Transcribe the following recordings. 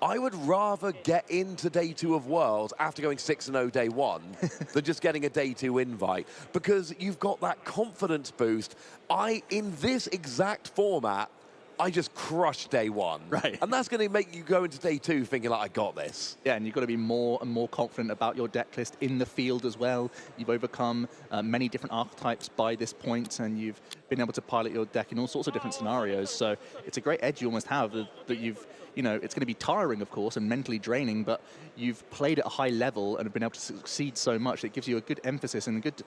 I would rather get into day 2 of Worlds after going 6-0 day 1 than just getting a day 2 invite, because you've got that confidence boost. In this exact format, I just crushed day 1. Right. And that's going to make you go into day 2 thinking, like, I got this. Yeah, and you've got to be more and more confident about your deck list in the field as well. You've overcome many different archetypes by this point, and you've been able to pilot your deck in all sorts of different scenarios. So it's a great edge you almost have that you've, it's going to be tiring, of course, and mentally draining, but you've played at a high level and have been able to succeed so much. It gives you a good emphasis and a good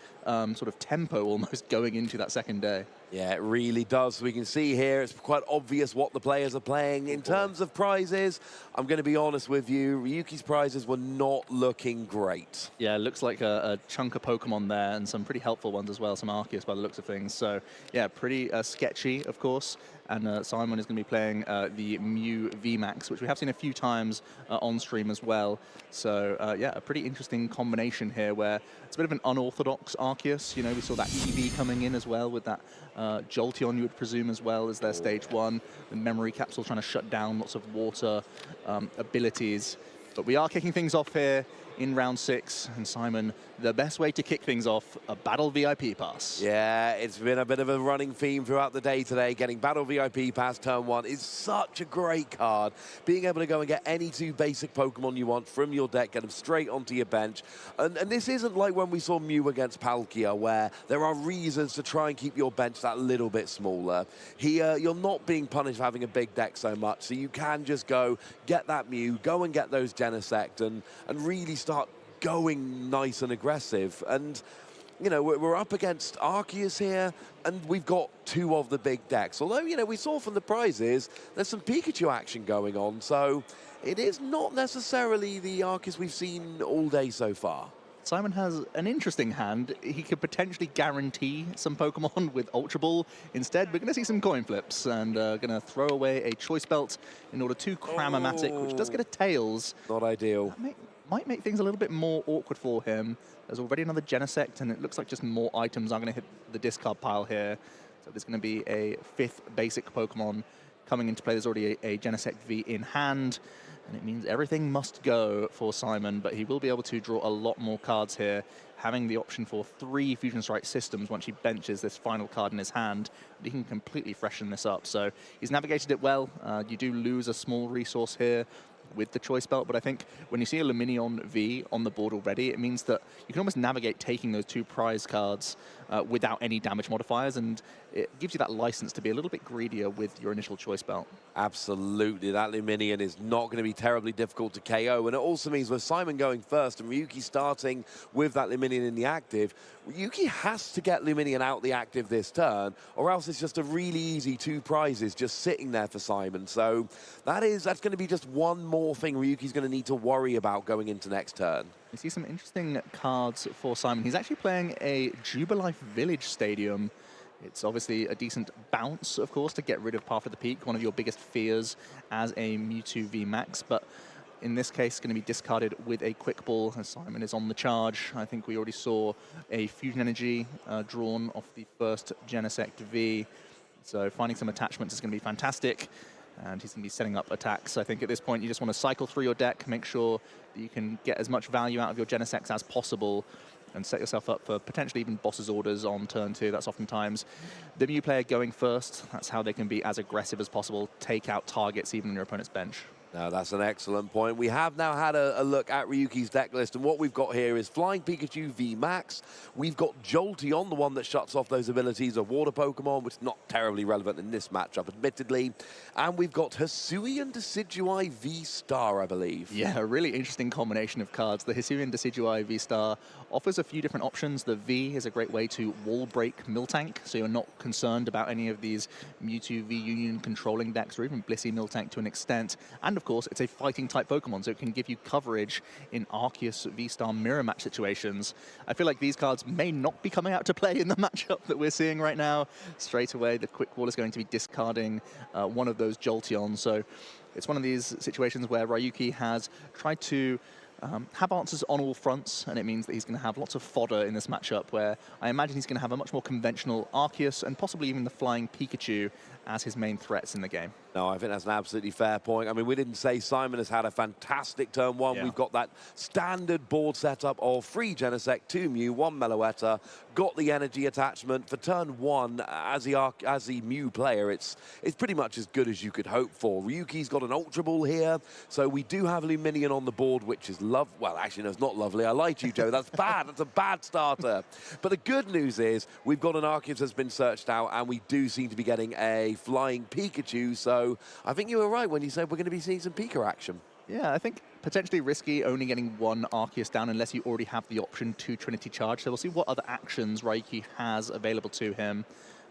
sort of tempo almost going into that second day. Yeah, it really does. We can see here it's quite obvious what the players are playing. In terms of prizes, I'm going to be honest with you, Ryuki's prizes were not looking great. Yeah, it looks like a chunk of Pokemon there, and some pretty helpful ones as well, some Arceus by the looks of things. So, yeah, pretty sketchy, of course. And Simon is going to be playing the Mew VMAX, which we have seen a few times on stream as well. So, yeah, a pretty interesting combination here where it's a bit of an unorthodox Arceus. We saw that EV coming in as well with that Jolteon, you would presume, as well as their stage 1. The memory capsule trying to shut down lots of water abilities. But we are kicking things off here in round 6, and Simon, the best way to kick things off, a Battle VIP pass. Yeah, it's been a bit of a running theme throughout the day today. Getting Battle VIP pass turn 1 is such a great card. Being able to go and get any 2 basic Pokemon you want from your deck, get them straight onto your bench. And this isn't like when we saw Mew against Palkia, where there are reasons to try and keep your bench that little bit smaller. Here, you're not being punished for having a big deck so much, so you can just go get that Mew, go and get those Genesect, and really start going nice and aggressive. And we're up against Arceus here, and we've got 2 of the big decks. Although, we saw from the prizes, there's some Pikachu action going on, so it is not necessarily the Arceus we've seen all day so far. Simon has an interesting hand. He could potentially guarantee some Pokemon with Ultra Ball. Instead, we're going to see some coin flips, and going to throw away a Choice Belt in order to cram a Matic, which does get a Tails. Not ideal. Might make things a little bit more awkward for him. There's already another Genesect, and it looks like just more items are going to hit the discard pile here. So there's going to be a 5th basic Pokemon coming into play. There's already a Genesect V in hand, and it means everything must go for Simon, but he will be able to draw a lot more cards here, having the option for 3 Fusion Strike systems once he benches this final card in his hand. He can completely freshen this up. So he's navigated it well. You do lose a small resource here with the Choice Belt, but I think when you see a Luminion V on the board already, it means that you can almost navigate taking those 2 prize cards without any damage modifiers, and it gives you that license to be a little bit greedier with your initial Choice Belt. Absolutely, that Luminion is not going to be terribly difficult to KO, and it also means with Simon going first and Ryuki starting with that Luminion in the active, Ryuki has to get Luminion out the active this turn, or else it's just a really easy 2 prizes just sitting there for Simon. So that's going to be just one more thing Ryuki's going to need to worry about going into next turn. You see some interesting cards for Simon. He's actually playing a Jubilife Village Stadium. It's obviously a decent bounce, of course, to get rid of Path of the Peak, one of your biggest fears as a Mewtwo VMAX, but in this case, going to be discarded with a Quick Ball, as Simon is on the charge. I think we already saw a Fusion Energy drawn off the first Genesect V, so finding some attachments is going to be fantastic. And he's going to be setting up attacks. I think at this point, you just want to cycle through your deck, make sure that you can get as much value out of your Genesects as possible, and set yourself up for potentially even boss's orders on turn 2. That's oftentimes the Mew player going first. That's how they can be as aggressive as possible, take out targets even on your opponent's bench. No, that's an excellent point. We have now had a look at Ryuki's deck list, and what we've got here is Flying Pikachu V Max. We've got Jolteon, the one that shuts off those abilities of Water Pokemon, which is not terribly relevant in this matchup, admittedly. And we've got Hisuian Decidueye V Star, I believe. Yeah, a really interesting combination of cards. The Hisuian Decidueye V Star offers a few different options. The V is a great way to wall break Miltank, so you're not concerned about any of these Mewtwo V Union controlling decks, or even Blissey Miltank to an extent. And of course, it's a fighting type Pokemon, so it can give you coverage in Arceus V-Star mirror match situations. I feel like these cards may not be coming out to play in the matchup that we're seeing right now. Straight away, the Quick Ball is going to be discarding one of those Jolteons. So it's one of these situations where Ryuki has tried to have answers on all fronts, and it means that he's going to have lots of fodder in this matchup, where I imagine he's going to have a much more conventional Arceus and possibly even the Flying Pikachu as his main threats in the game. No, I think that's an absolutely fair point. I mean, we didn't say Simon has had a fantastic turn one. Yeah. We've got that standard board setup of 3 Genesect, 2 Mew, 1 Meloetta, got the energy attachment. For turn one, as the Mew player, it's pretty much as good as you could hope for. Ryuki's got an Ultra Ball here, so we do have Luminion on the board, which is well, actually, no, it's not lovely. I lied to you, Joe. That's bad. That's a bad starter. But the good news is we've got an Arceus that's been searched out, and we do seem to be getting a flying Pikachu, so I think you were right when you said we're going to be seeing some Pika action. Yeah, I think potentially risky only getting one Arceus down unless you already have the option to Trinity Charge. So we'll see what other actions Ryuki has available to him.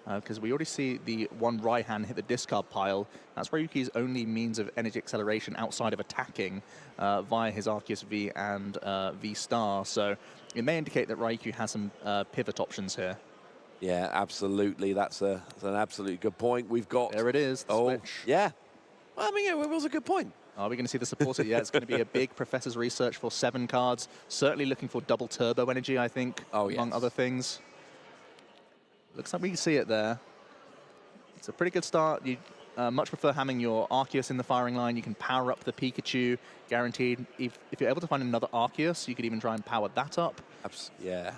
Because we already see the one Raihan hit the discard pile. That's Ryuki's only means of energy acceleration outside of attacking via his Arceus V and V Star. So it may indicate that Ryuki has some pivot options here. Yeah, absolutely. That's an absolutely good point. We've got... There it is, the switch. Yeah. Well, I mean, yeah, it was a good point. Are we going to see the supporter? Yeah, it's going to be a big Professor's Research for 7 cards. Certainly looking for double turbo energy, I think, among other things. Looks like we can see it there. It's a pretty good start. You much prefer having your Arceus in the firing line. You can power up the Pikachu, guaranteed. If you're able to find another Arceus, you could even try and power that up. Yeah.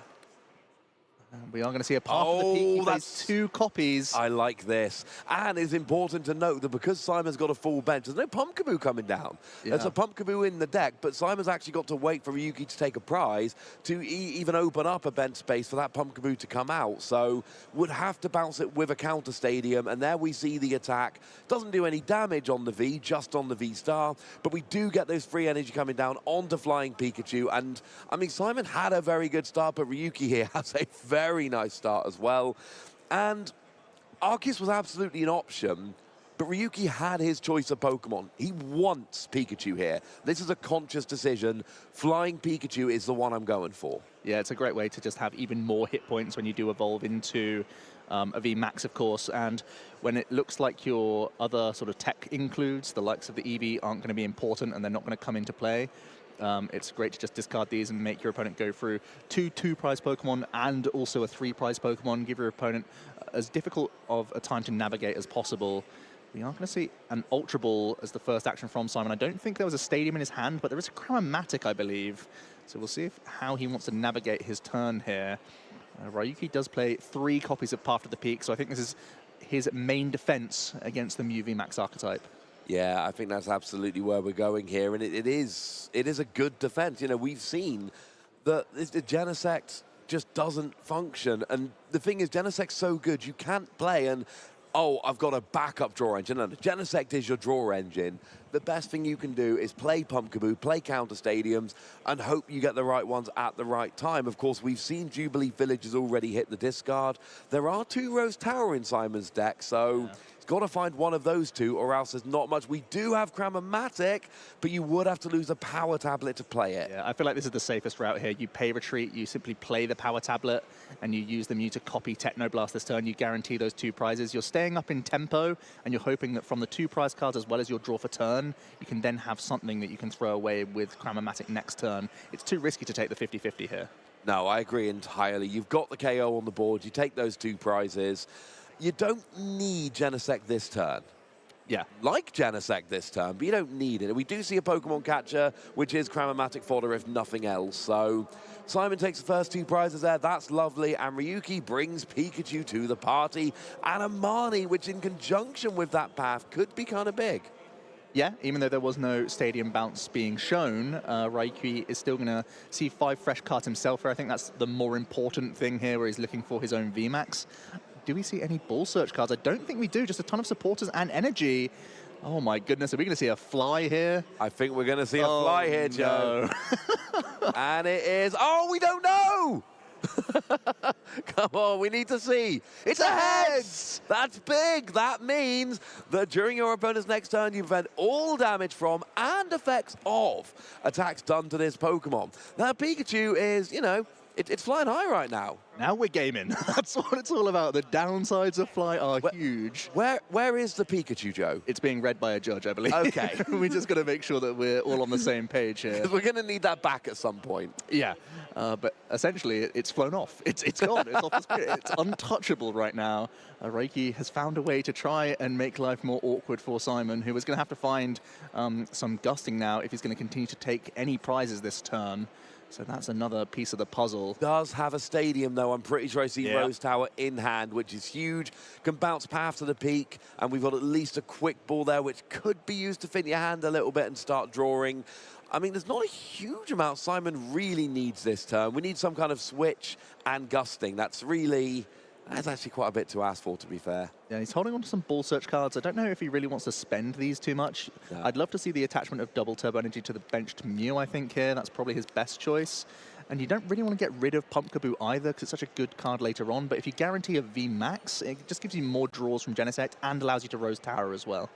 We are going to see a path of the peak. He plays 2 copies. I like this. And it's important to note that because Simon's got a full bench, there's no Pumpkaboo coming down. Yeah. There's a Pumpkaboo in the deck, but Simon's actually got to wait for Ryuki to take a prize to even open up a bench space for that Pumpkaboo to come out. So would have to bounce it with a counter stadium, and there we see the attack. Doesn't do any damage on the V, just on the V Star, but we do get those free energy coming down onto Flying Pikachu. And I mean, Simon had a very good start, but Ryuki here has a very nice start as well. And Arceus was absolutely an option, but Ryuki had his choice of Pokemon. He wants Pikachu here. This is a conscious decision. Flying Pikachu is the one I'm going for. Yeah, it's a great way to just have even more hit points when you do evolve into a VMAX, of course. And when it looks like your other sort of tech includes, the likes of the EV aren't going to be important and they're not going to come into play. It's great to just discard these and make your opponent go through 2 2-prize Pokemon and also a 3-prize Pokemon. Give your opponent as difficult of a time to navigate as possible. We are going to see an Ultra Ball as the first action from Simon. I don't think there was a Stadium in his hand, but there is a Chromatic, I believe. So we'll see how he wants to navigate his turn here. Ryuki does play 3 copies of Path to the Peak, so I think this is his main defense against the Mew VMAX archetype. Yeah, I think that's absolutely where we're going here, and it is a good defense. You know, we've seen that the Genesect just doesn't function, and the thing is, Genesect's so good, you can't play and, oh, I've got a backup draw engine. No, the Genesect is your draw engine. The best thing you can do is play Pumpkaboo, play counter stadiums, and hope you get the right ones at the right time. Of course, we've seen Jubilee Village has already hit the discard. There are 2 Rose Tower in Simon's deck, so... Yeah. Got to find one of those 2, or else there's not much. We do have Chromatic, but you would have to lose a Power Tablet to play it. Yeah, I feel like this is the safest route here. You pay Retreat, you simply play the Power Tablet, and you use the Mew to copy Technoblast this turn. You guarantee those 2 prizes. You're staying up in tempo, and you're hoping that from the 2 prize cards, as well as your draw for turn, you can then have something that you can throw away with Chromatic next turn. It's too risky to take the 50-50 here. No, I agree entirely. You've got the KO on the board. You take those 2 prizes. You don't need Genesect this turn. Yeah. Like Genesect this turn, but you don't need it. We do see a Pokemon catcher, which is Chromatic fodder, if nothing else. So Simon takes the first 2 prizes there. That's lovely. And Ryuki brings Pikachu to the party. And a Marnie, which in conjunction with that path could be kind of big. Yeah, even though there was no Stadium bounce being shown, Ryuki is still going to see 5 fresh cards himself. I think that's the more important thing here, where he's looking for his own VMAX. Do we see any Ball Search cards? I don't think we do. Just a ton of supporters and energy. Oh my goodness, are we going to see a fly here? I think we're going to see a fly here, Joe. No. And it is... Oh, we don't know! Come on, we need to see. It's a heads! That's big. That means that during your opponent's next turn, you prevent all damage from and effects of attacks done to this Pokemon. Now, Pikachu is, you know, It's flying high right now. Now we're gaming. That's what it's all about. The downsides of fly are huge. Where is the Pikachu, Joe? It's being read by a judge, I believe. Okay. We just got to make sure that we're all on the same page here. Because we're going to need that back at some point. Yeah, but essentially it's flown off. It's gone. It's off the screen. It's untouchable right now. Ryuki has found a way to try and make life more awkward for Simon, who is going to have to find some gusting now if he's going to continue to take any prizes this turn. So that's another piece of the puzzle. Does have a stadium, though. I'm pretty sure I see Rose Tower in hand, which is huge. Can bounce path to the peak, and we've got at least a quick ball there, which could be used to fit your hand a little bit and start drawing. I mean, there's not a huge amount Simon really needs this turn. We need some kind of switch and gusting. That's actually quite a bit to ask for, to be fair. Yeah, he's holding on to some ball search cards. I don't know if he really wants to spend these too much. No. I'd love to see the attachment of double turbo energy to the benched Mew, I think, here. That's probably his best choice. And you don't really want to get rid of Pumpkaboo either, because it's such a good card later on. But if you guarantee a VMAX, it just gives you more draws from Genesect and allows you to Rose Tower as well.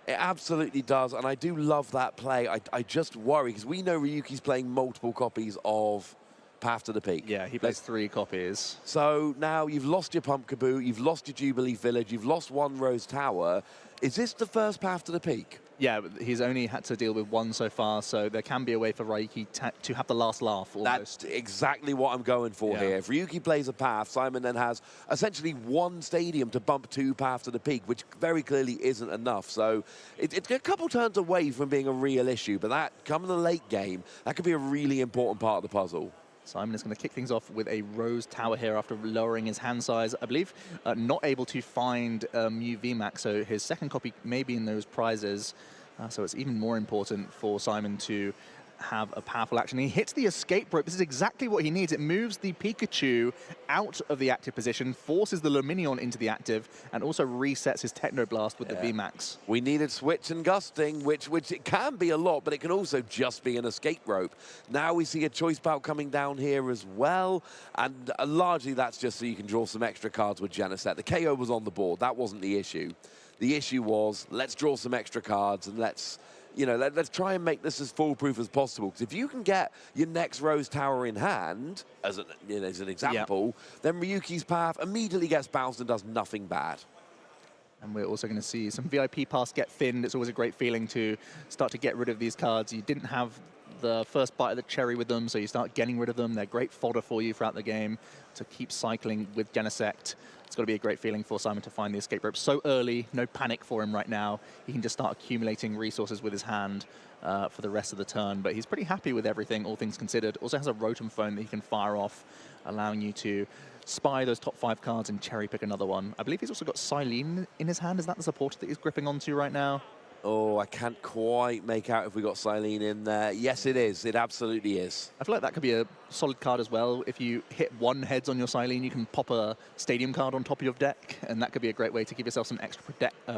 It absolutely does, and I do love that play. I just worry, because we know Ryuki's playing multiple copies of Path to the Peak. Yeah, he plays 3 copies. So now you've lost your Pumpkaboo, you've lost your Jubilee Village, you've lost 1 Rose Tower. Is this the first Path to the Peak? Yeah, he's only had to deal with 1 so far, so there can be a way for Ryuki to have the last laugh almost. That's exactly what I'm going for here. If Ryuki plays a Path, Simon then has essentially 1 stadium to bump 2 Path to the Peak, which very clearly isn't enough. So it's a couple turns away from being a real issue, but that, come in the late game, that could be a really important part of the puzzle. Simon is going to kick things off with a Rose Tower here after lowering his hand size. I believe not able to find Mew VMAX, so his second copy may be in those prizes. So it's even more important for Simon to have a powerful action. He hits the escape rope. This is exactly what he needs. It moves the Pikachu out of the active position, forces the Luminion into the active, and also resets his Technoblast with the VMAX. We needed switch and gusting, which it can be a lot, but it can also just be an escape rope. Now we see a choice bout coming down here as well, and largely that's just so you can draw some extra cards with Genesect. The KO was on the board. That wasn't the issue. The issue was, let's draw some extra cards and let's try and make this as foolproof as possible. Because if you can get your next Rose Tower in hand, as an example, then Ryuki's Path immediately gets bounced and does nothing bad. And we're also going to see some VIP pass get thinned. It's always a great feeling to start to get rid of these cards. You didn't have the first bite of the cherry with them, so you start getting rid of them. They're great fodder for you throughout the game to keep cycling with Genesect. It's got to be a great feeling for Simon to find the escape rope so early. No panic for him right now. He can just start accumulating resources with his hand for the rest of the turn. But he's pretty happy with everything, all things considered. Also has a Rotom Phone that he can fire off, allowing you to spy those top 5 cards and cherry pick another one. I believe he's also got Silene in his hand. Is that the supporter that he's gripping onto right now? Oh, I can't quite make out if we got Silene in there. Yes, it is. It absolutely is. I feel like that could be a solid card as well. If you hit 1 heads on your Silene, you can pop a stadium card on top of your deck, and that could be a great way to give yourself some extra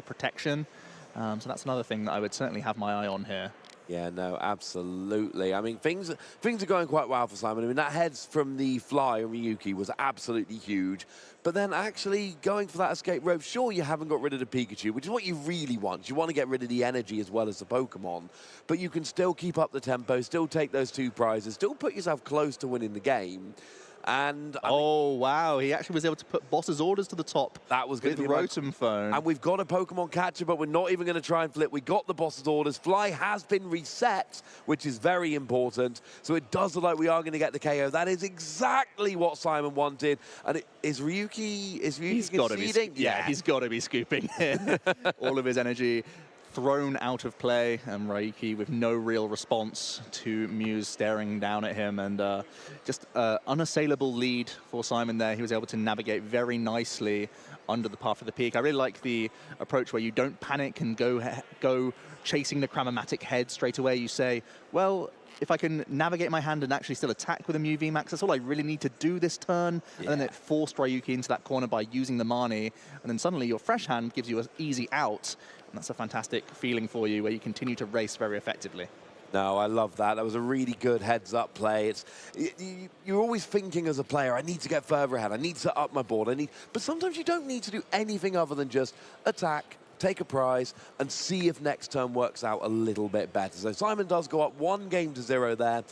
protection. So that's another thing that I would certainly have my eye on here. Yeah, no, absolutely. I mean, things are going quite well for Simon. I mean, that heads from the fly on Ryuki was absolutely huge. But then actually going for that escape rope, sure, you haven't got rid of the Pikachu, which is what you really want. You want to get rid of the energy as well as the Pokemon. But you can still keep up the tempo, still take those 2 prizes, still put yourself close to winning the game. And wow, he actually was able to put Boss's orders to the top. That was going to be Rotom Phone. And we've got a Pokemon catcher, but we're not even going to try and flip. We got the Boss's orders. Fly has been reset, which is very important. So it does look like we are going to get the KO. That is exactly what Simon wanted. And is Ryuki conceding? Yeah, he's got to be scooping in all of his energy. Thrown out of play, and Ryuki with no real response to Muse staring down at him, and just unassailable lead for Simon there. He was able to navigate very nicely under the path of the peak. I really like the approach where you don't panic and go chasing the Cramomatic head straight away. You say, well, if I can navigate my hand and actually still attack with a Mew VMAX, that's all I really need to do this turn. Yeah. And then it forced Ryuki into that corner by using the Mani. And then suddenly your fresh hand gives you an easy out. And that's a fantastic feeling for you where you continue to race very effectively. No, I love that. That was a really good heads-up play. You're always thinking as a player, I need to get further ahead. I need to up my board. But sometimes you don't need to do anything other than just attack, take a prize, and see if next turn works out a little bit better. So Simon does go up 1 game to 0 there.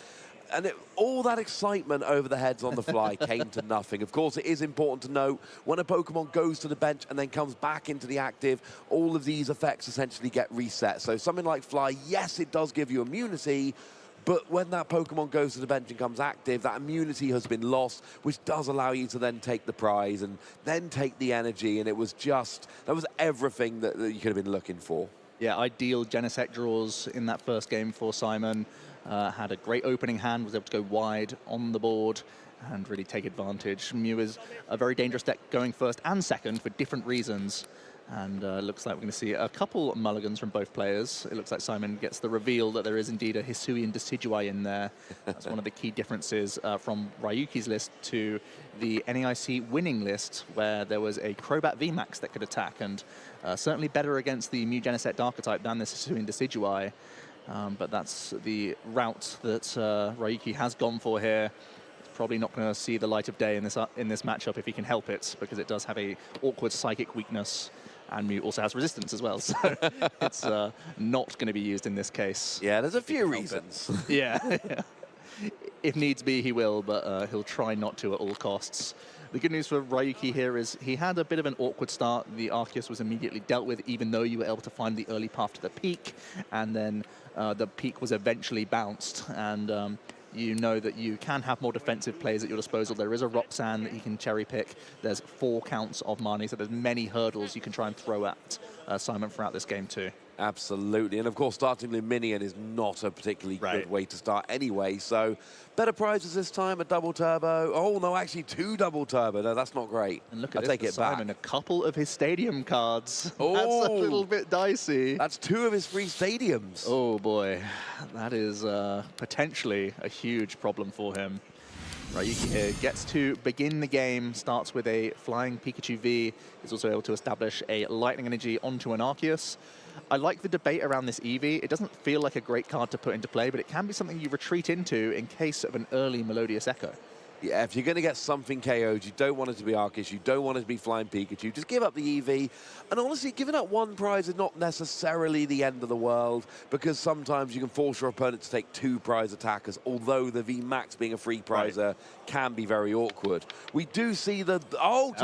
And all that excitement over the heads on the fly came to nothing. Of course, it is important to note when a Pokemon goes to the bench and then comes back into the active, all of these effects essentially get reset. So something like Fly, yes, it does give you immunity, but when that Pokemon goes to the bench and comes active, that immunity has been lost, which does allow you to then take the prize and then take the energy. And it was just, that was everything that you could have been looking for. Yeah, ideal Genesect draws in that first game for Simon. Had a great opening hand, was able to go wide on the board and really take advantage. Mew is a very dangerous deck going first and second for different reasons. And looks like we're going to see a couple mulligans from both players. It looks like Simon gets the reveal that there is indeed a Hisuian Decidueye in there. That's one of the key differences from Ryuki's list to the NEIC winning list, where there was a Crobat VMAX that could attack, and certainly better against the Mew Genesect archetype than this Hisuian Decidueye. But that's the route that Ryuki has gone for here. Probably not going to see the light of day in this matchup if he can help it, because it does have a awkward psychic weakness. And Mew also has resistance as well, so it's not going to be used in this case. Yeah, there's a few reasons. Yeah. If needs be, he will, but he'll try not to at all costs. The good news for Ryuki here is he had a bit of an awkward start. The Arceus was immediately dealt with, even though you were able to find the early path to the peak, and then the peak was eventually bounced. And you know that you can have more defensive plays at your disposal. There is a Roxanne that he can cherry pick. There's 4 counts of Marnie, so there's many hurdles you can try and throw at Simon throughout this game too. Absolutely, and of course starting with Minion is not a particularly good way to start anyway, so better prizes this time, a double turbo. Oh no, actually 2 double turbo. No, that's not great. And look at I'll take this, it back. Simon, a couple of his stadium cards. Oh, that's a little bit dicey. That's 2 of his free stadiums. Oh boy, that is potentially a huge problem for him. Ryuki here gets to begin the game, starts with a flying Pikachu V, is also able to establish a lightning energy onto an Arceus. I like the debate around this Eevee. It doesn't feel like a great card to put into play, but it can be something you retreat into in case of an early Melodious Echo. Yeah, if you're going to get something KO'd, you don't want it to be Arceus, you don't want it to be Flying Pikachu, just give up the EV. And honestly, giving up 1 prize is not necessarily the end of the world, because sometimes you can force your opponent to take 2 prize attackers, although the VMAX being a free prizer can be very awkward. We do see the, turn 1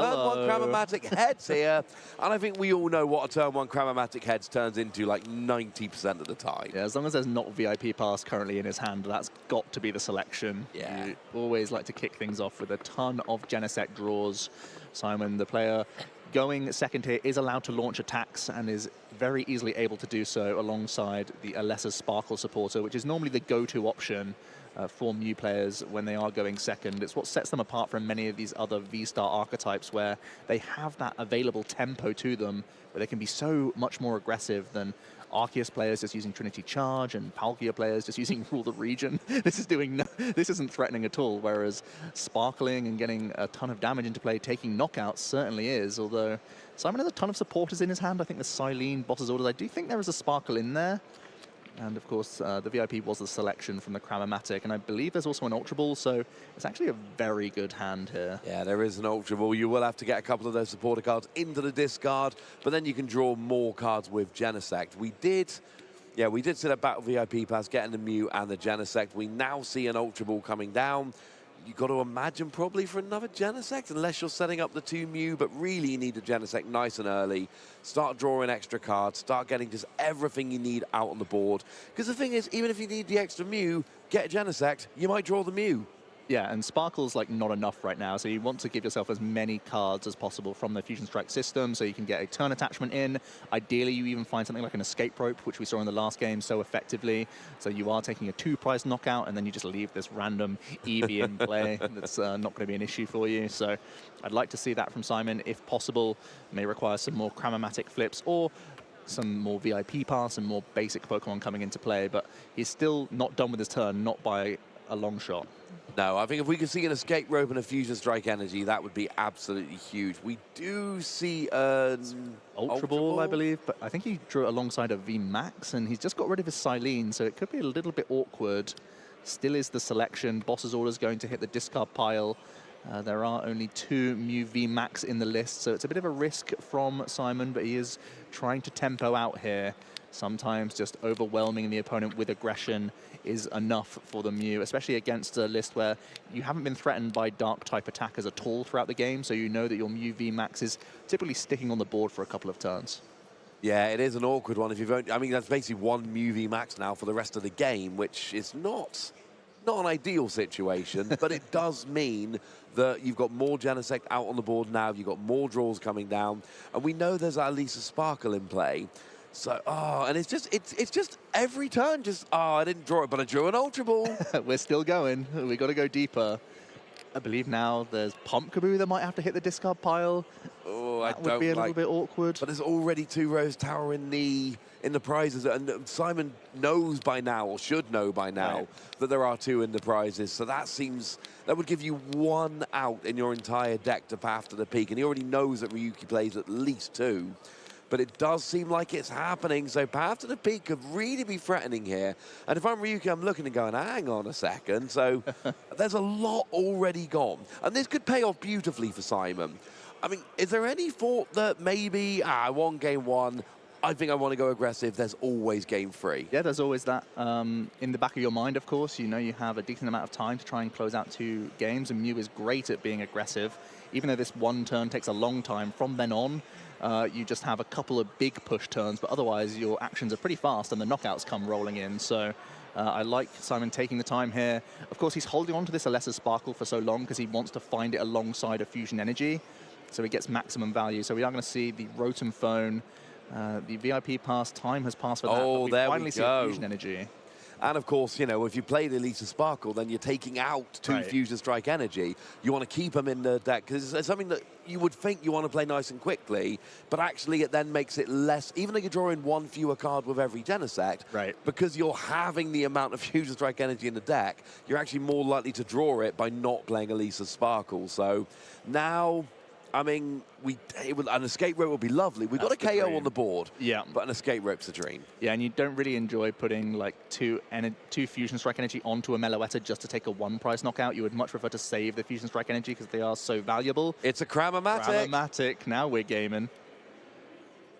Cramomatic heads here, and I think we all know what a turn 1 Cramomatic heads turns into like 90% of the time. Yeah, as long as there's not VIP pass currently in his hand, that's got to be the selection. Yeah. You always like to kick things off with a ton of Genesect draws. Simon, the player going second here, is allowed to launch attacks and is very easily able to do so alongside the Alessa Sparkle supporter, which is normally the go-to option for Mew players when they are going second. It's what sets them apart from many of these other V-Star archetypes, where they have that available tempo to them, where they can be so much more aggressive than Arceus players just using Trinity Charge and Palkia players just using Rule the Region. This isn't threatening at all, whereas sparkling and getting a ton of damage into play, taking knockouts certainly is, although Simon has a ton of supporters in his hand. I think the Silene, Boss's Orders, I do think there is a Sparkle in there. And of course, the VIP was the selection from the Cramomatic, and I believe there's also an Ultra Ball, so it's actually a very good hand here. Yeah, there is an Ultra Ball. You will have to get a couple of those supporter cards into the discard, but then you can draw more cards with Genesect. We did see that Battle VIP Pass getting the Mew and the Genesect. We now see an Ultra Ball coming down. You've got to imagine probably for another Genesect, unless you're setting up the 2 Mew, but really you need a Genesect nice and early. Start drawing extra cards, start getting just everything you need out on the board. Because the thing is, even if you need the extra Mew, get a Genesect, you might draw the Mew. Yeah, and Sparkle's like not enough right now, so you want to give yourself as many cards as possible from the Fusion Strike system, so you can get a turn attachment in. Ideally, you even find something like an Escape Rope, which we saw in the last game so effectively. So you are taking a 2-prize knockout, and then you just leave this random Eevee in play. That's not going to be an issue for you. So I'd like to see that from Simon, if possible. May require some more Cramomatic flips, or some more VIP pass and more basic Pokemon coming into play, but he's still not done with his turn, not by a long shot. No, I think if we could see an Escape Rope and a Fusion Strike energy, that would be absolutely huge. We do see an Ultra Ball, I believe, but I think he drew it alongside a VMAX, and he's just got rid of his Silene, so it could be a little bit awkward. Still is the selection. Boss's Order's going to hit the discard pile. There are only 2 Mew VMAX in the list, so it's a bit of a risk from Simon, but he is trying to tempo out here. Sometimes just overwhelming the opponent with aggression is enough for the Mew, especially against a list where you haven't been threatened by Dark-type attackers at all throughout the game, so you know that your Mew VMAX is typically sticking on the board for a couple of turns. Yeah, it is an awkward one. If you've only, I mean, that's basically one Mew VMAX now for the rest of the game, which is not an ideal situation, but it does mean that you've got more Genesect out on the board now, you've got more draws coming down, and we know there's at least a Sparkle in play. So, and it's just every turn, I didn't draw it, but I drew an Ultra Ball. We're still going. We got to go deeper. I believe now there's Pumpkaboo that might have to hit the discard pile. Oh, that would be a little bit awkward. But there's already 2 Rose Tower in the prizes, and Simon knows by now, or should know by now, that there are 2 in the prizes. So that would give you 1 out in your entire deck to path to the peak, and he already knows that Ryuki plays at least 2. But it does seem like it's happening, so path to the peak could really be threatening here. And if I'm Ryuki, I'm looking and going, hang on a second. So there's a lot already gone. And this could pay off beautifully for Simon. I mean, is there any thought that maybe, I won game 1, I think I want to go aggressive, there's always game 3? Yeah, there's always that in the back of your mind, of course. You know you have a decent amount of time to try and close out 2 games, and Mew is great at being aggressive. Even though this 1 turn takes a long time, from then on, you just have a couple of big push turns, but otherwise your actions are pretty fast and the knockouts come rolling in. So I like Simon taking the time here. Of course, he's holding on to this Alessa Sparkle for so long because he wants to find it alongside a Fusion Energy, so he gets maximum value. So we are going to see the Rotom Phone. The VIP pass, time has passed for that. Oh, there we finally see a Fusion Energy. And of course, you know, if you play the Alessa Sparkle, then you're taking out 2 Fusion Strike Energy. You want to keep them in the deck, because it's something that you would think you want to play nice and quickly, but actually it then makes it less, even though you're drawing 1 fewer card with every Genesect, because you're having the amount of Fusion Strike Energy in the deck, you're actually more likely to draw it by not playing Alessa Sparkle. So now, I mean, an escape rope would be lovely. We've got a KO on the board, but an escape rope's a dream. Yeah, and you don't really enjoy putting like 2 Fusion Strike Energy onto a Meloetta just to take a 1-price knockout. You would much prefer to save the Fusion Strike Energy because they are so valuable. It's a Cram-O-Matic. Cram-O-Matic, now we're gaming.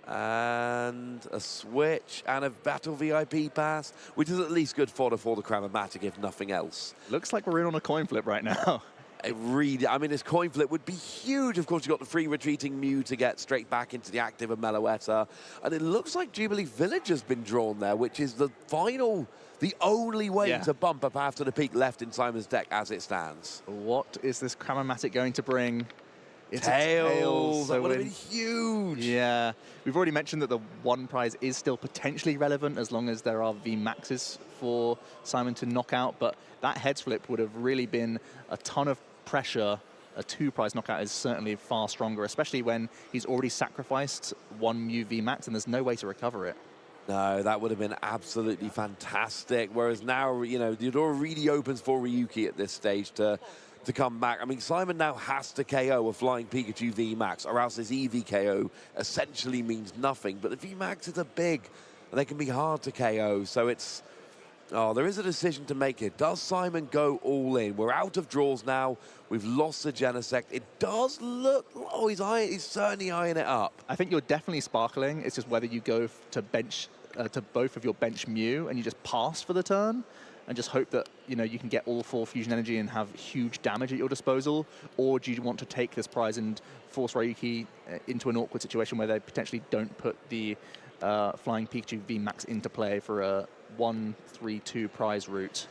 And a switch and a Battle VIP pass, which is at least good fodder for the Cram-O-Matic, if nothing else. Looks like we're in on a coin flip right now. I mean, this coin flip would be huge. Of course, you've got the free retreating Mew to get straight back into the active of Meloetta. And it looks like Jubilee Village has been drawn there, which is the only way to bump up after the peak left in Simon's deck as it stands. What is this Cram-O-Matic going to bring? It's Tails. That would have been huge. Yeah. We've already mentioned that the 1 prize is still potentially relevant as long as there are VMAXs for Simon to knock out, but that heads flip would have really been a ton of pressure. A 2-prize knockout is certainly far stronger, especially when he's already sacrificed 1 Mew VMAX and there's no way to recover it. No, that would have been absolutely fantastic. Whereas now, you know, the door really opens for Ryuki at this stage to come back. I mean, Simon now has to KO a Flying Pikachu VMAX, or else his EV KO essentially means nothing. But the VMAXs are big, and they can be hard to KO. So it's... there is a decision to make here. Does Simon go all in? We're out of draws now. We've lost the Genesect. It does look... Oh, he's certainly eyeing it up. I think you're definitely sparkling. It's just whether you go to bench to both of your bench Mew and you just pass for the turn and just hope that, you know, you can get all 4 Fusion Energy and have huge damage at your disposal, or do you want to take this prize and force Ryuki into an awkward situation where they potentially don't put the Flying Pikachu VMAX into play for a 1-3-2 prize route?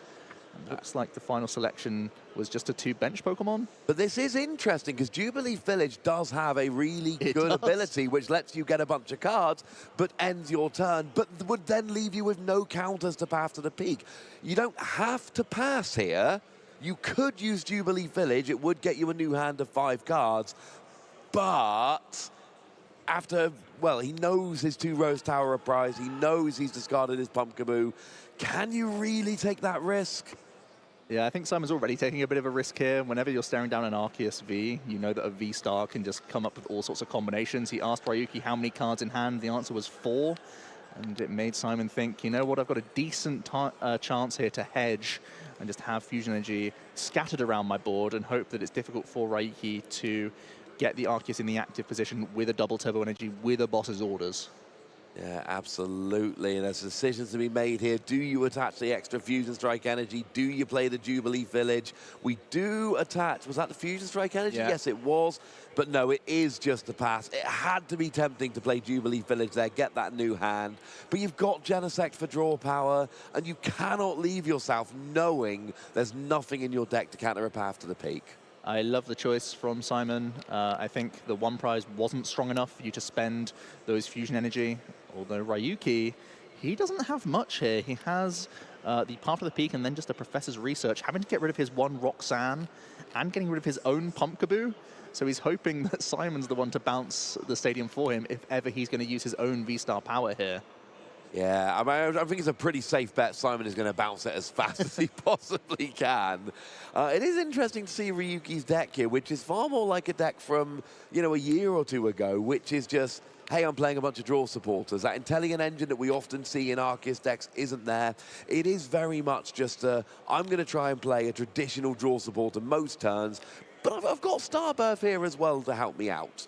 Looks like the final selection was just a 2 bench Pokemon. But this is interesting because Jubilee Village does have a really good ability which lets you get a bunch of cards but ends your turn, but would then leave you with no counters to path to the peak. You don't have to pass here. You could use Jubilee Village. It would get you a new hand of 5 cards, but after, well, he knows his 2 Rose Tower are prize. He knows he's discarded his Pumpkaboo. Can you really take that risk? Yeah, I think Simon's already taking a bit of a risk here. Whenever you're staring down an Arceus V, you know that a V-Star can just come up with all sorts of combinations. He asked Ryuki how many cards in hand. The answer was 4. And it made Simon think, you know what, I've got a decent chance here to hedge and just have Fusion Energy scattered around my board and hope that it's difficult for Ryuki to get the Arceus in the active position with a double Turbo Energy with a boss's orders. Yeah, absolutely. And there's decisions to be made here. Do you attach the extra Fusion Strike energy? Do you play the Jubilee Village? We do attach, was that the Fusion Strike energy? Yeah. Yes, it was. But no, it is just a pass. It had to be tempting to play Jubilee Village there, get that new hand. But you've got Genesect for draw power, and you cannot leave yourself knowing there's nothing in your deck to counter a path to the peak. I love the choice from Simon. I think the one prize wasn't strong enough for you to spend those fusion energy. Although Ryuki, he doesn't have much here. He has the Path of the Peak and then just the Professor's Research, having to get rid of his one Roxanne and getting rid of his own Pumpkaboo. So he's hoping that Simon's the one to bounce the stadium for him if ever he's going to use his own V-Star power here. Yeah, I mean, I think it's a pretty safe bet Simon is going to bounce it as fast as he possibly can. It is interesting to see Ryuki's deck here, which is far more like a deck from, you know, a year or two ago, which is just, hey, I'm playing a bunch of draw supporters. That intelligent engine that we often see in Arceus decks isn't there. It is very much just, I'm going to try and play a traditional draw supporter most turns, but I've got Starbirth here as well to help me out.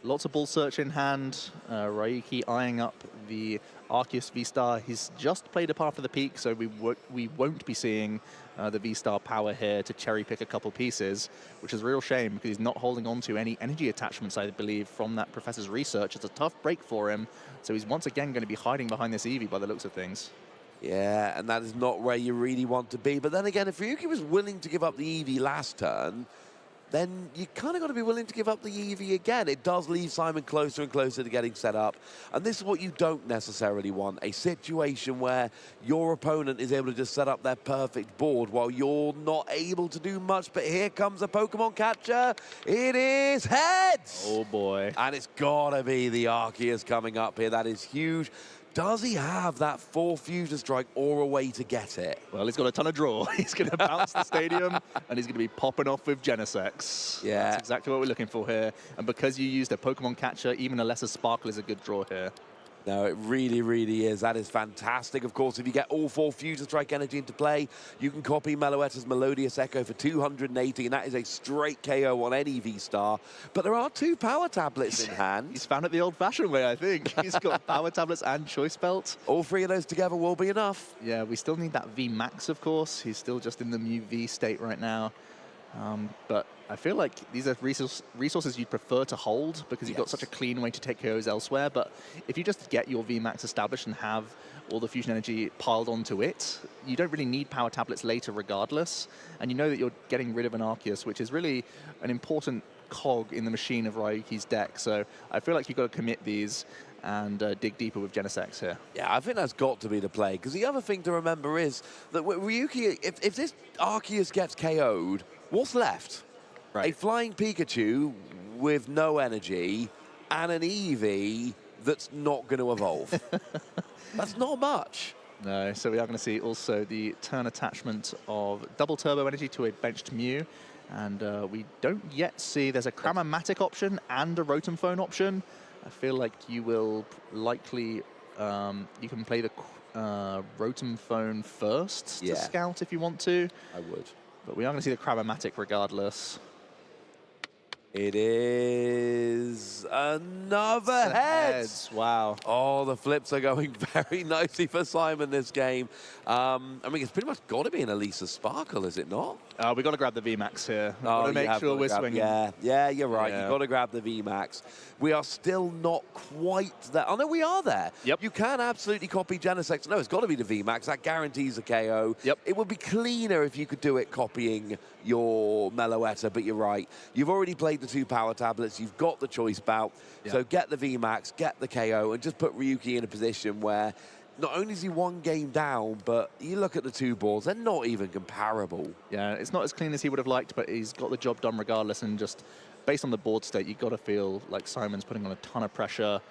Lots of ball search in hand. Ryuki eyeing up the Arceus V-Star. He's just played a Path of the Peak, so we won't be seeing the V-Star power here to cherry-pick a couple pieces, which is a real shame because he's not holding on to any energy attachments, I believe, from that Professor's Research. It's a tough break for him, so he's once again going to be hiding behind this Eevee by the looks of things. Yeah, and that is not where you really want to be. But then again, if Ryuki was willing to give up the Eevee last turn, then you kind of got to be willing to give up the Eevee again. It does leave Simon closer and closer to getting set up. And this is what you don't necessarily want, a situation where your opponent is able to just set up their perfect board while you're not able to do much. But here comes a Pokemon catcher. It is heads! Oh, boy. And it's got to be the Arceus coming up here. That is huge. Does he have that 4 Fusion Strike or a way to get it? Well, he's got a ton of draw. He's going to bounce the stadium, and he's going to be popping off with Genesects. Yeah. That's exactly what we're looking for here. And because you used a Pokemon catcher, even a lesser Sparkle is a good draw here. No, it really, really is. That is fantastic. Of course, if you get all 4 Fusion Strike energy into play, you can copy Meloetta's Melodious Echo for 280, and that is a straight KO on any V-Star. But there are 2 power tablets in hand. He's found it the old-fashioned way, I think. He's got power tablets and choice belt. All 3 of those together will be enough. Yeah, we still need that V-Max, of course. He's still just in the Mew V state right now. But I feel like these are resources you'd prefer to hold because you've got such a clean way to take KOs elsewhere. But if you just get your VMAX established and have all the fusion energy piled onto it, you don't really need power tablets later regardless. And you know that you're getting rid of an Arceus, which is really an important cog in the machine of Ryuki's deck. So I feel like you've got to commit these and dig deeper with Genesects here. Yeah, I think that's got to be the play. Because the other thing to remember is that Ryuki, if this Arceus gets KO'd, what's left? Right. A flying Pikachu with no energy and an Eevee that's not going to evolve. That's not much. No, so we are going to see also the turn attachment of double turbo energy to a benched Mew. And we don't yet see, there's a Cramomatic option and a Rotom Phone option. I feel like you will likely, you can play the Rotom Phone first to scout if you want to. I would. But we are going to see the Cramomatic regardless. It is another heads. Wow. Oh, the flips are going very nicely for Simon this game. I mean, it's pretty much got to be an Elisa Sparkle, is it not? We've got to grab the VMAX here. We've Oh, got to make sure we're swinging. Yeah, you're right. Yeah. You've got to grab the VMAX. We are still not quite there. Oh, no, we are there. Yep. You can absolutely copy Genesect. No, it's got to be the VMAX. That guarantees a KO. Yep. It would be cleaner if you could do it copying your Meloetta, but you're right. You've already played the 2 power tablets. You've got the choice bout. Yep. So get the VMAX, get the KO, and just put Ryuki in a position where not only is he 1 game down, but you look at the 2 boards, they're not even comparable. Yeah, it's not as clean as he would have liked, but he's got the job done regardless. And just based on the board state, you've got to feel like Simon's putting on a ton of pressure,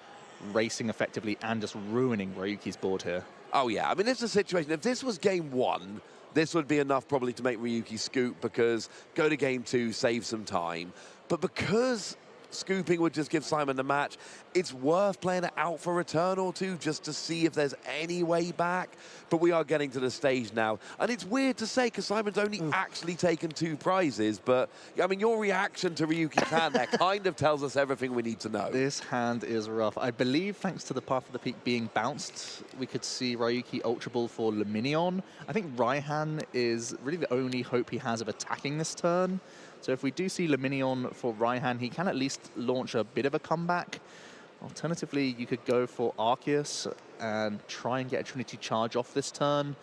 racing effectively, and just ruining Ryuki's board here. Oh, yeah. I mean, this is a situation. If this was game 1, this would be enough probably to make Ryuki scoot because go to game 2, save some time. But because scooping would just give Simon the match. It's worth playing it out for a turn or two just to see if there's any way back. But we are getting to the stage now. And it's weird to say because Simon's only actually taken 2 prizes. But, I mean, your reaction to Ryuki's hand there kind of tells us everything we need to know. This hand is rough. I believe thanks to the Path of the Peak being bounced, we could see Ryuki Ultra Ball for Luminion. I think Raihan is really the only hope he has of attacking this turn. So if we do see Luminion for Raihan, he can at least launch a bit of a comeback. Alternatively, you could go for Arceus and try and get a Trinity Charge off this turn.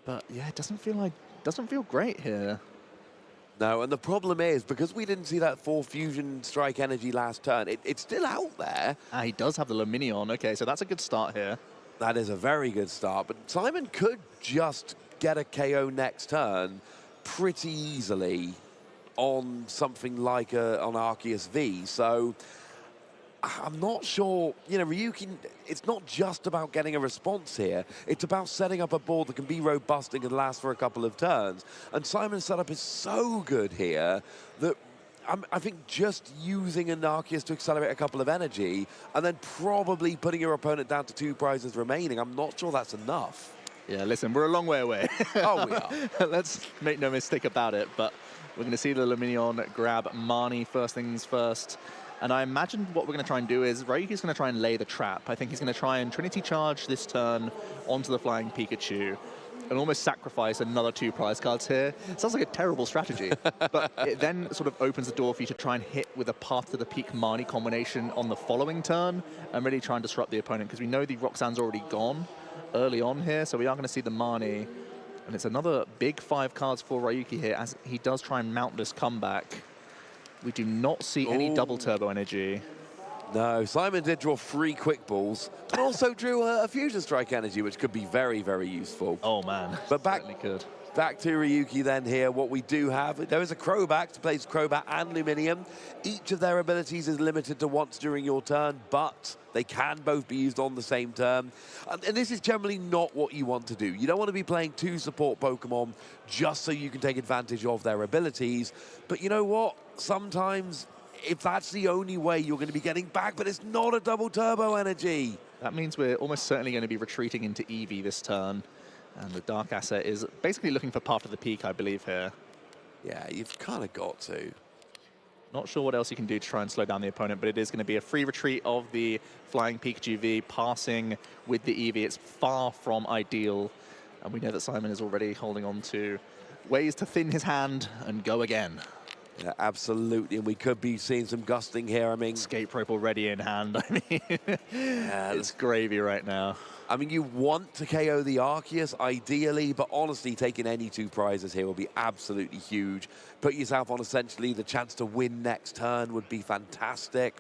But yeah, it doesn't feel great here. No, and the problem is, because we didn't see that 4 Fusion Strike Energy last turn, it's still out there. He does have the Luminion. Okay, so that's a good start here. That is a very good start, but Simon could just get a KO next turn pretty easily on something like on Arceus V. So I'm not sure, you know, Ryuki, it's not just about getting a response here. It's about setting up a board that can be robust and can last for a couple of turns. And Simon's setup is so good here that I think just using an Arceus to accelerate a couple of energy and then probably putting your opponent down to 2 prizes remaining, I'm not sure that's enough. Yeah, listen, we're a long way away. Oh, we are. Let's make no mistake about it, but we're going to see the Luminion grab Marnie first things first. And I imagine what we're going to try and do is Ryuki's going to try and lay the trap. I think he's going to try and Trinity Charge this turn onto the Flying Pikachu and almost sacrifice another 2 prize cards here. It sounds like a terrible strategy, but it then sort of opens the door for you to try and hit with a Path to the Peak Marnie combination on the following turn and really try and disrupt the opponent because we know the Roxanne's already gone early on here, so we are going to see the Marnie. And it's another big 5 cards for Ryuki here as he does try and mount this comeback. We do not see any double turbo energy. No, Simon did draw 3 quick balls, but also drew a Fusion Strike Energy, which could be very, very useful. Oh, man. But back to Ryuki then here. What we do have, there is a Crobat to play Crobat and Luminium. Each of their abilities is limited to once during your turn, but they can both be used on the same turn. And this is generally not what you want to do. You don't want to be playing 2 support Pokemon just so you can take advantage of their abilities. But you know what? Sometimes, if that's the only way you're going to be getting back, but it's not a double turbo energy. That means we're almost certainly going to be retreating into Eevee this turn. And the Dark Asset is basically looking for Path of the Peak, I believe, here. Yeah, you've kind of got to. Not sure what else you can do to try and slow down the opponent, but it is going to be a free retreat of the Flying Pikachu V, passing with the Eevee. It's far from ideal. And we know that Simon is already holding on to ways to thin his hand and go again. Yeah, absolutely, and we could be seeing some gusting here. I mean, Escape Rope already in hand. I mean, yeah, it's gravy right now. I mean, you want to KO the Arceus, ideally, but honestly, taking any 2 prizes here will be absolutely huge. Put yourself on essentially the chance to win next turn would be fantastic.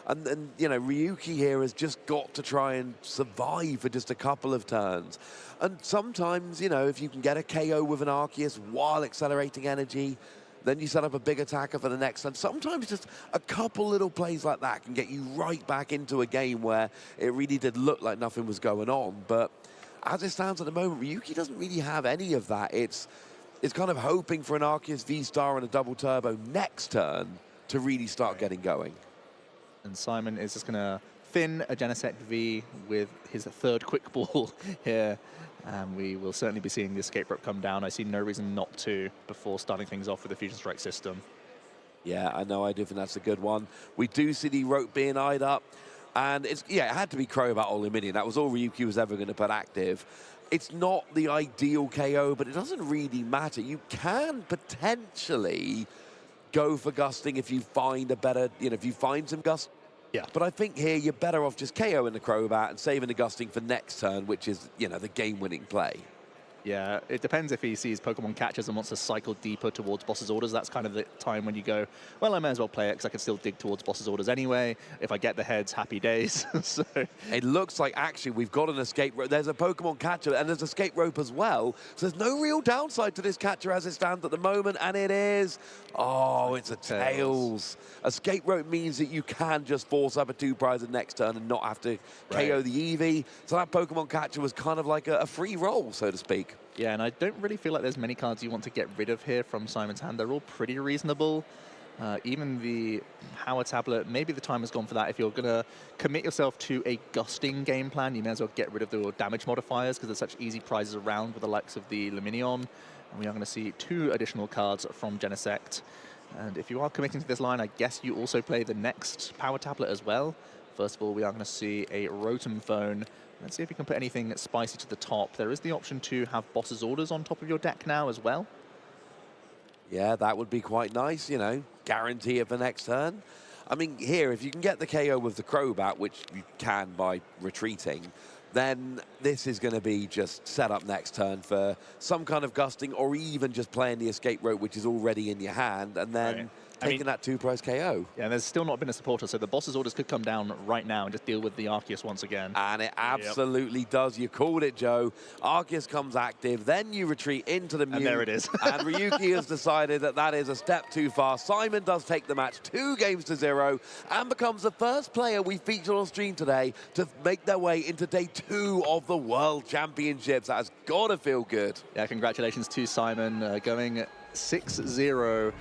And you know, Ryuki here has just got to try and survive for just a couple of turns. And sometimes, you know, if you can get a KO with an Arceus while accelerating energy, then you set up a big attacker for the next turn. Sometimes just a couple little plays like that can get you right back into a game where it really did look like nothing was going on. But as it stands at the moment, Ryuki doesn't really have any of that. It's kind of hoping for an Arceus V-Star and a double turbo next turn to really start getting going. And Simon is just going to thin a Genesect V with his 3rd quick ball here. And we will certainly be seeing the Escape Rope come down. I see no reason not to before starting things off with the Fusion Strike system. Yeah, I know. I do think that's a good one. We do see the rope being eyed up. And it had to be Crobat or Luminion. That was all Ryuki was ever going to put active. It's not the ideal KO, but it doesn't really matter. You can potentially go for gusting if you find a better, if you find some gust. Yeah. But I think here you're better off just KOing the Crobat and saving the gusting for next turn, which is, the game-winning play. Yeah, it depends if he sees Pokemon catchers and wants to cycle deeper towards boss's orders. That's kind of the time when you go, well, I may as well play it because I can still dig towards boss's orders anyway. If I get the heads, happy days. So it looks like actually we've got an escape rope. There's a Pokemon catcher and there's escape rope as well. So there's no real downside to this catcher as it stands at the moment, and it is. Oh, it's a Tails. Escape rope means that you can just force up a 2 prize the next turn and not have to KO the Eevee. So that Pokemon catcher was kind of like a free roll, so to speak. Yeah, and I don't really feel like there's many cards you want to get rid of here from Simon's hand. They're all pretty reasonable. Even the power tablet, maybe the time has gone for that. If you're going to commit yourself to a gusting game plan, you may as well get rid of the damage modifiers because there's such easy prizes around with the likes of the Luminion. And we are going to see 2 additional cards from Genesect. And if you are committing to this line, I guess you also play the next power tablet as well. First of all, we are going to see a Rotom Phone. Let's see if we can put anything spicy to the top. There is the option to have Boss's Orders on top of your deck now as well. Yeah, that would be quite nice, you know, guarantee it for next turn. I mean, here, if you can get the KO with the Crobat, which you can by retreating, then this is going to be just set up next turn for some kind of gusting or even just playing the escape rope, which is already in your hand, and then taking that 2-price KO. Yeah, and there's still not been a supporter, so the Boss's Orders could come down right now and just deal with the Arceus once again. And it absolutely does. You called it, Joe. Arceus comes active, then you retreat into the Mew. And there it is. And Ryuki has decided that that is a step too far. Simon does take the match 2-0 and becomes the first player we featured on stream today to make their way into day 2 of the World Championships. That has got to feel good. Yeah, congratulations to Simon, going 6-0.